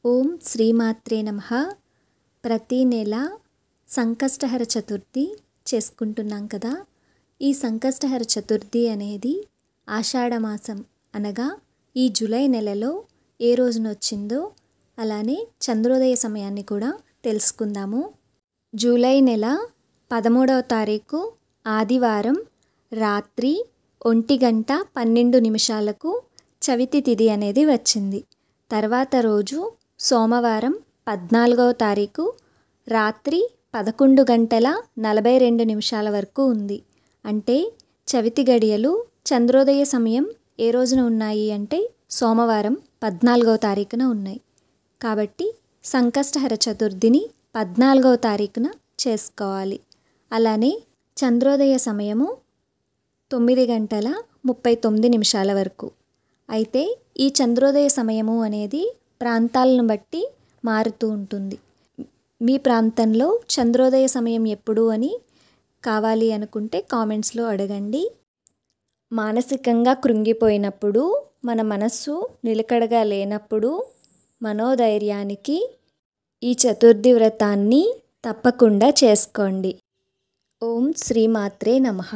ఓం శ్రీమాత్రే నమః. ప్రతి నెల సంకష్టహర చతుర్థి చేసుకుంటున్నాం కదా. ఈ సంకష్టహర చతుర్థి అనేది ఆషాఢమాసం అనగా ఈ జూలై నెలలో ఏ రోజున వచ్చిందో అలానే చంద్రోదయ సమయాన్ని కూడా తెలుసుకుందాము. జూలై నెల 13వ తారీఖు ఆదివారం రాత్రి 1:12 చవితి తిథి అనేది వచ్చింది. తర్వాత రోజు సోమవారం 14వ తారీఖు రాత్రి 11:42 వరకు ఉంది. అంటే చవితి గడియలు చంద్రోదయ సమయం ఏ రోజున ఉన్నాయి అంటే సోమవారం 14వ తారీఖున ఉన్నాయి. కాబట్టి సంకష్టహర చతుర్థిని 14వ తారీఖున చేసుకోవాలి. అలానే చంద్రోదయ సమయము 9:39 వరకు. అయితే ఈ చంద్రోదయ సమయము అనేది ప్రాంతాలను బట్టి మారుతూ ఉంటుంది. మీ ప్రాంతంలో చంద్రోదయ సమయం ఎప్పుడు అని కావాలి అనుకుంటే కామెంట్స్లో అడగండి. మానసికంగా కృంగిపోయినప్పుడు, మన మనస్సు నిలకడగా లేనప్పుడు మనోధైర్యానికి ఈ చతుర్థి వ్రతాన్ని తప్పకుండా చేసుకోండి. ఓం శ్రీమాత్రే నమః.